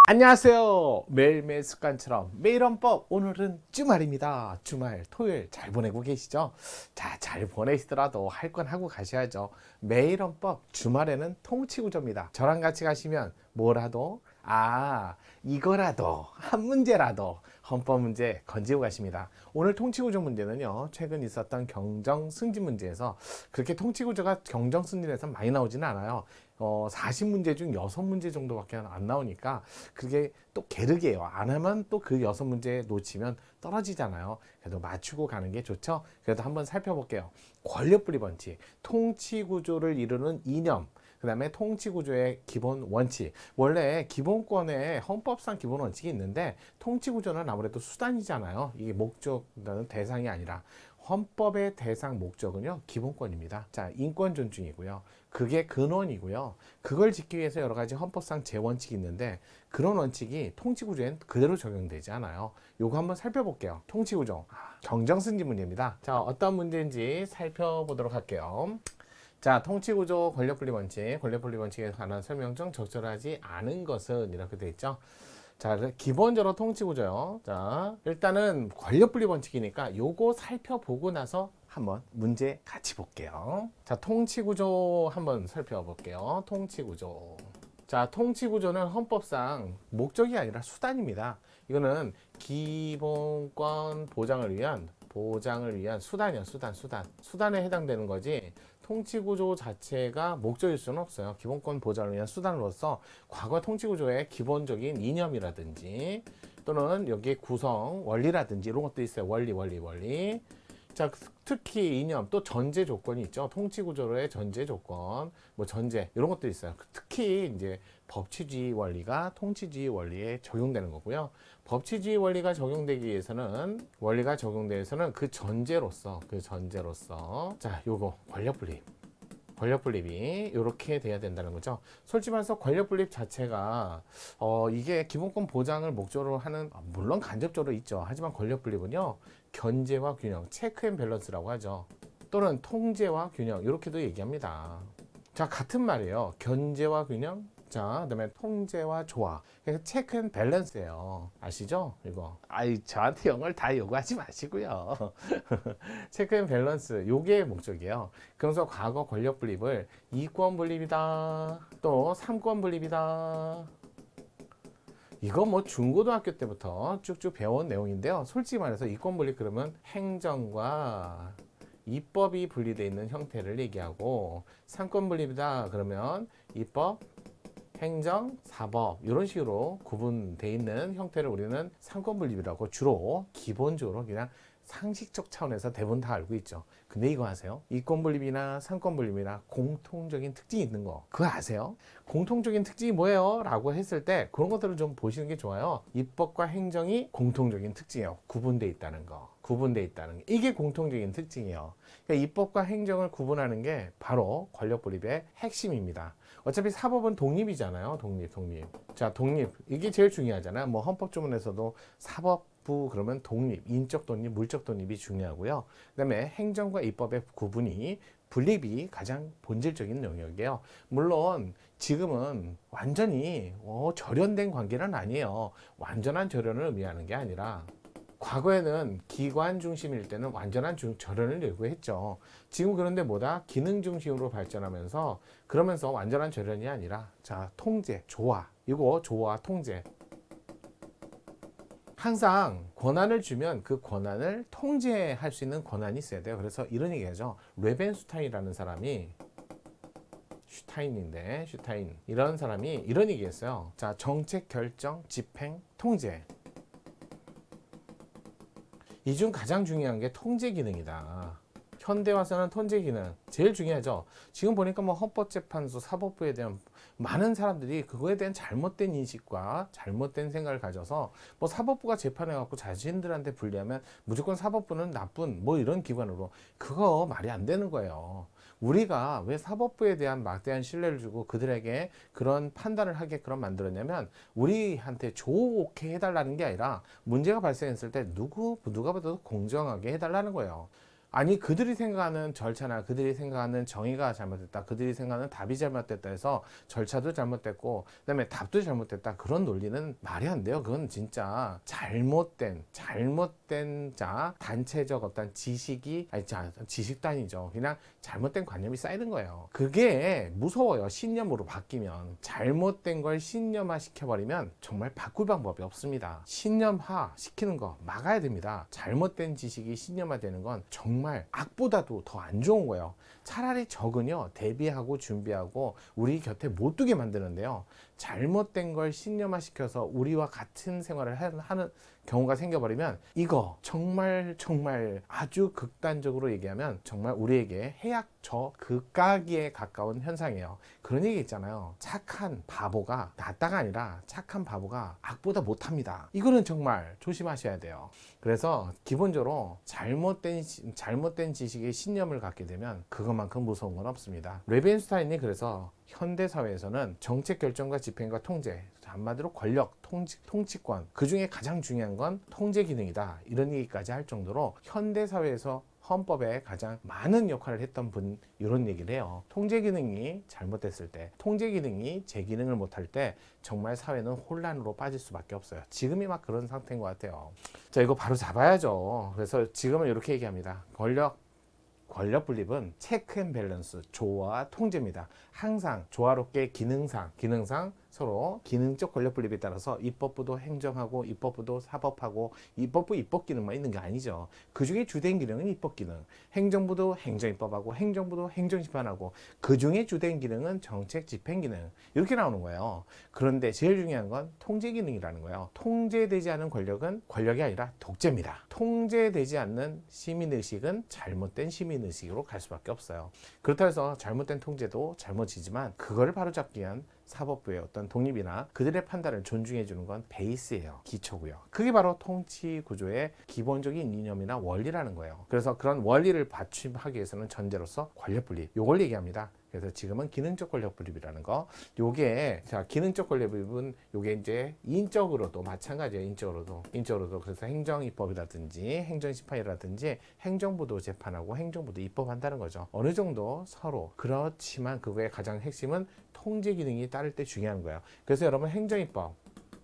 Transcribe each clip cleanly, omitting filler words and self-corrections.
안녕하세요. 매일매일 습관처럼 매일 헌법, 오늘은 주말입니다. 주말 토요일 잘 보내고 계시죠? 자, 잘 보내시더라도 할 건 하고 가셔야죠. 매일 헌법 주말에는 통치구조입니다. 저랑 같이 가시면 뭐라도 이거라도 한 문제라도 헌법 문제 건지고 가십니다. 오늘 통치구조 문제는요, 최근 있었던 경정승진 문제에서 그렇게 통치구조가 경정승진에서 많이 나오지는 않아요. 40문제 중 6문제 정도밖에 안 나오니까 그게 또 게르게요. 안 하면 또 그 6문제 놓치면 떨어지잖아요. 그래도 맞추고 가는 게 좋죠. 그래도 한번 살펴볼게요. 권력분리 원칙, 통치구조를 이루는 이념, 그 다음에 통치구조의 기본 원칙. 원래 기본권에 헌법상 기본 원칙이 있는데 통치구조는 아무래도 수단이잖아요. 이게 목적은 대상이 아니라 헌법의 대상 목적은요, 기본권입니다. 자, 인권 존중이고요. 그게 근원이고요. 그걸 지키기 위해서 여러 가지 헌법상 제원칙이 있는데 그런 원칙이 통치구조엔 그대로 적용되지 않아요. 요거 한번 살펴볼게요. 통치구조. 경정승진 문제입니다. 자, 어떤 문제인지 살펴보도록 할게요. 자, 통치구조 권력분리 원칙, 권력분리 원칙에 관한 설명 중 적절하지 않은 것은 이렇게 되어 있죠. 자, 기본적으로 통치구조요. 자, 일단은 권력분리 원칙이니까 요거 살펴보고 나서 한번 문제 같이 볼게요. 자, 통치구조 한번 살펴볼게요. 통치구조. 자, 통치구조는 헌법상 목적이 아니라 수단입니다. 이거는 기본권 보장을 위한 수단이야, 수단에 해당되는 거지. 통치구조 자체가 목적일 수는 없어요. 기본권 보장을 위한 수단으로서 과거 통치구조의 기본적인 이념이라든지 또는 여기에 구성 원리라든지 이런 것도 있어요. 원리. 자, 특히 이념 또 전제 조건이 있죠. 통치구조로의 전제 조건, 뭐 전제 이런 것도 있어요. 특히 이제 법치주의 원리가 통치주의 원리에 적용되는 거고요. 법치주의 원리가 적용되기 위해서는 그 전제로서 자, 요거 권력분립이 이렇게 돼야 된다는 거죠. 솔직히 말해서 권력분립 자체가 이게 기본권 보장을 목적으로 하는, 물론 간접적으로 있죠. 하지만 권력분립은요, 견제와 균형, 체크 앤 밸런스라고 하죠. 또는 통제와 균형 이렇게도 얘기합니다. 자, 같은 말이에요. 견제와 균형, 자, 그다음에 통제와 조화. 그러니까 체크 앤 밸런스예요. 아시죠? 이거. 저한테 영어를 다 요구하지 마시고요. 체크 앤 밸런스, 요게 목적이에요. 그래서 과거 권력 분립을 이권 분립이다, 또 삼권 분립이다. 이거 뭐 중고등학교 때부터 쭉쭉 배워온 내용인데요. 솔직히 말해서 이권 분립 그러면 행정과 입법이 분리되어 있는 형태를 얘기하고, 삼권 분립이다 그러면 입법, 행정, 사법 이런 식으로 구분되어 있는 형태를 우리는 삼권 분립이라고 주로 기본적으로 그냥 상식적 차원에서 대부분 다 알고 있죠. 근데 이거 아세요? 이권 분립이나 삼권 분립이나 공통적인 특징이 있는 거 그거 아세요? 공통적인 특징이 뭐예요? 라고 했을 때 그런 것들을 좀 보시는 게 좋아요. 입법과 행정이 공통적인 특징이에요. 구분되어 있다는 거. 이게 공통적인 특징이에요. 그러니까 입법과 행정을 구분하는 게 바로 권력 분립의 핵심입니다. 어차피 사법은 독립이잖아요. 독립. 자, 독립. 이게 제일 중요하잖아요. 뭐 헌법조문에서도 사법부 그러면 독립, 인적 독립, 물적 독립이 중요하고요. 그다음에 행정과 입법의 분립이 가장 본질적인 영역이에요. 물론 지금은 완전히 절연된 관계는 아니에요. 완전한 절연을 의미하는 게 아니라 과거에는 기관 중심일 때는 완전한 절연을 요구했죠. 지금 그런데 뭐다? 기능 중심으로 발전하면서 그러면서 완전한 절연이 아니라 자, 통제, 조화. 이거 조화, 통제. 항상 권한을 주면 그 권한을 통제할 수 있는 권한이 있어야 돼요. 그래서 이런 얘기하죠. 레벤슈타인이라는 사람이 슈타인 이런 사람이 이런 얘기했어요. 자, 정책 결정, 집행, 통제. 이 중 가장 중요한 게 통제 기능이다. 현대화서는 통제 기능 제일 중요하죠. 지금 보니까 뭐 헌법재판소, 사법부에 대한 많은 사람들이 그거에 대한 잘못된 인식과 잘못된 생각을 가져서 뭐 사법부가 재판해갖고 자신들한테 불리하면 무조건 사법부는 나쁜 뭐 이런 기관으로, 그거 말이 안 되는 거예요. 우리가 왜 사법부에 대한 막대한 신뢰를 주고 그들에게 그런 판단을 하게끔 만들었냐면 우리한테 좋게 해달라는 게 아니라 문제가 발생했을 때 누가 봐도 공정하게 해달라는 거예요. 아니 그들이 생각하는 절차나 그들이 생각하는 정의가 잘못됐다, 그들이 생각하는 답이 잘못됐다 해서 절차도 잘못됐고 그다음에 답도 잘못됐다, 그런 논리는 말이 안 돼요. 그건 진짜 잘못된 자 단체적 어떤 지식이 아니 지식도 아니죠. 그냥 잘못된 관념이 쌓이는 거예요. 그게 무서워요. 신념으로 바뀌면. 잘못된 걸 신념화 시켜버리면 정말 바꿀 방법이 없습니다. 신념화 시키는 거 막아야 됩니다. 잘못된 지식이 신념화되는 건 정말 악보다도 더 안 좋은 거예요. 차라리 적은요, 대비하고 준비하고 우리 곁에 못 두게 만드는데요, 잘못된 걸 신념화 시켜서 우리와 같은 생활을 하는 경우가 생겨버리면 이거 정말 아주 극단적으로 얘기하면 정말 우리에게 해악저 극악에 가까운 현상이에요. 그런 얘기 있잖아요. 착한 바보가 낫다가 아니라 착한 바보가 악보다 못합니다. 이거는 정말 조심하셔야 돼요. 그래서 기본적으로 잘못된 지식에 신념을 갖게 되면 그것만큼 무서운 건 없습니다. 레벤슈타인이 그래서 현대 사회에서는 정책 결정과 집행과 통제, 한마디로 권력, 통치권, 그 중에 가장 중요한 건 통제 기능이다, 이런 얘기까지 할 정도로 현대 사회에서 헌법에 가장 많은 역할을 했던 분, 이런 얘기를 해요. 통제 기능이 잘못됐을 때, 통제 기능이 제 기능을 못할 때 정말 사회는 혼란으로 빠질 수밖에 없어요. 지금이 막 그런 상태인 것 같아요. 자, 이거 바로 잡아야죠. 그래서 지금은 이렇게 얘기합니다. 권력 분립은 체크 앤 밸런스, 조화와 통제입니다. 항상 조화롭게 기능상 서로 기능적 권력 분립에 따라서 입법부도 행정하고 입법부도 사법하고, 입법부 입법 기능만 있는 게 아니죠. 그 중에 주된 기능은 입법 기능, 행정부도 행정입법하고 행정부도 행정심판하고, 그 중에 주된 기능은 정책 집행 기능, 이렇게 나오는 거예요. 그런데 제일 중요한 건 통제 기능이라는 거예요. 통제되지 않은 권력은 권력이 아니라 독재입니다. 통제되지 않는 시민의식은 잘못된 시민의식으로 갈 수밖에 없어요. 그렇다고 해서 잘못된 통제도 잘못이지만 그거를 바로잡기 위한 사법부의 어떤 독립이나 그들의 판단을 존중해 주는 건 베이스예요. 기초고요. 그게 바로 통치 구조의 기본적인 이념이나 원리라는 거예요. 그래서 그런 원리를 받침하기 위해서는 전제로서 권력 분립, 요걸 얘기합니다. 그래서 지금은 기능적 권력 분립이라는 거, 요게 자 기능적 권력 분립은 요게 이제 인적으로도 마찬가지예요. 인적으로도 그래서 행정입법이라든지 행정심판이라든지 행정부도 재판하고 행정부도 입법한다는 거죠. 어느 정도 서로. 그렇지만 그거의 가장 핵심은 통제 기능이 따를 때 중요한 거예요. 그래서 여러분 행정입법,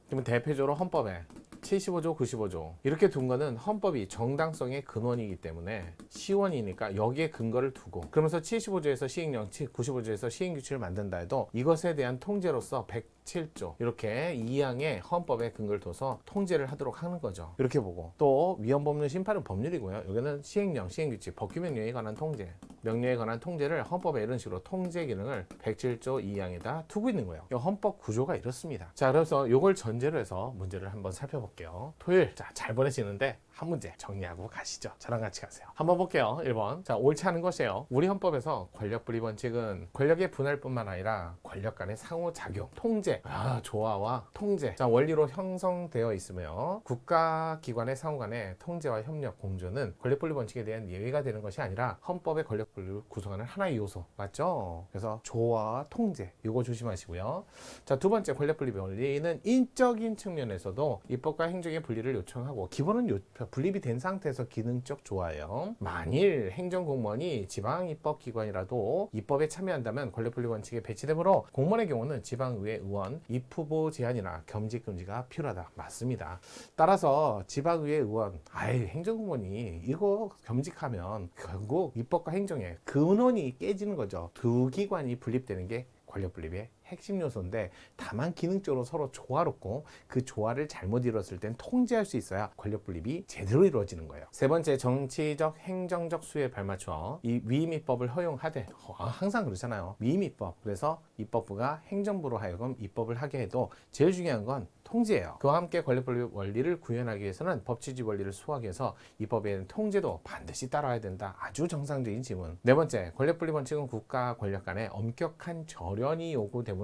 그러면 대표적으로 헌법에 75조, 95조 이렇게 둔 거는 헌법이 정당성의 근원이기 때문에 시원이니까 여기에 근거를 두고, 그러면서 75조에서 시행령, 95조에서 시행규칙을 만든다 해도 이것에 대한 통제로서 107조 이렇게 2항의 헌법에 근거를 둬서 통제를 하도록 하는 거죠. 이렇게 보고, 또 위헌법률 심판은 법률이고요. 여기는 시행령, 시행규칙, 법규명령에 관한 통제, 명령에 관한 통제를 헌법에 이런 식으로 통제 기능을 107조 2항에다 두고 있는 거예요. 헌법 구조가 이렇습니다. 자, 그래서 이걸 전제로 해서 문제를 한번 살펴볼게요. 토요일, 자, 잘 보내시는데 한 문제 정리하고 가시죠. 저랑 같이 가세요. 한번 볼게요. 1번. 자, 옳지 않은 것이에요. 우리 헌법에서 권력 분립 원칙은 권력의 분할뿐만 아니라 권력 간의 상호작용, 통제, 조화와 통제, 자, 원리로 형성되어 있으며 국가기관의 상호 간의 통제와 협력, 공조는 권력 분립 원칙에 대한 예외가 되는 것이 아니라 헌법의 권력 분립을 구성하는 하나의 요소, 맞죠? 그래서 조화와 통제, 이거 조심하시고요. 자, 두 번째, 권력 분립의 원리는 인적인 측면에서도 입법과 행정의 분리를 요청하고, 기본은 분립이 된 상태에서 기능적 조화예요. 만일 행정공무원이 지방입법기관이라도 입법에 참여한다면 권력분립 원칙에 배치되므로 공무원의 경우는 지방의회 의원 입후보 제한이나 겸직 금지가 필요하다. 맞습니다. 따라서 지방의회 의원, 행정공무원이 이거 겸직하면 결국 입법과 행정의 근원이 깨지는 거죠. 두 기관이 분립되는 게 권력 분립의 핵심 요소인데, 다만 기능적으로 서로 조화롭고 그 조화를 잘못 이뤘을 땐 통제할 수 있어야 권력 분립이 제대로 이루어지는 거예요. 세 번째, 정치적 행정적 수요에 발맞춰 이 위임입법을 허용하되, 항상 그렇잖아요. 위임입법, 그래서 입법부가 행정부로 하여금 입법을 하게 해도 제일 중요한 건 통제예요. 그와 함께 권력 분립 원리를 구현하기 위해서는 법치주의 원리를 수호하기 위해서 입법에는 통제도 반드시 따라야 된다. 아주 정상적인 지문. 네 번째, 권력 분립 원칙은 국가 권력 간의 엄격한 절연이 요구되므로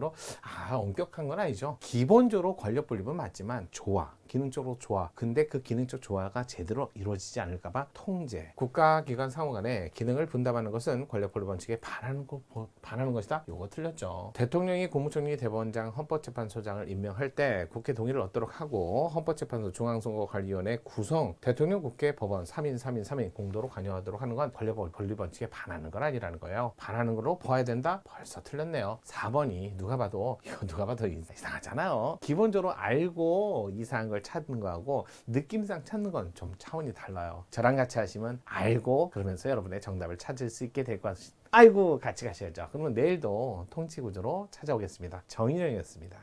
엄격한 건 아니죠. 기본적으로 권력 분립은 맞지만 조화, 기능적으로 좋아. 근데 그 기능적 조화가 제대로 이루어지지 않을까봐 통제. 국가기관 상호 간에 기능을 분담하는 것은 권력 분립 원칙에 반하는 것이다. 요거 틀렸죠. 대통령이 국무총리, 대법원장, 헌법재판소장을 임명할 때 국회 동의를 얻도록 하고 헌법재판소 중앙선거관리위원회 구성, 대통령, 국회, 법원 3인 공도로 관여하도록 하는 건 권력 분립 원칙에 반하는 건 아니라는 거예요. 반하는 걸로 봐야 된다? 벌써 틀렸네요. 4번이 누가 봐도 이상하잖아요. 기본적으로 알고 이상한 걸 찾는 거하고 느낌상 찾는 건 좀 차원이 달라요. 저랑 같이 하시면 알고 그러면서 여러분의 정답을 찾을 수 있게 될 것 같습니다. 아이고, 같이 가셔야죠. 그러면 내일도 통치구조로 찾아오겠습니다. 정인영이었습니다.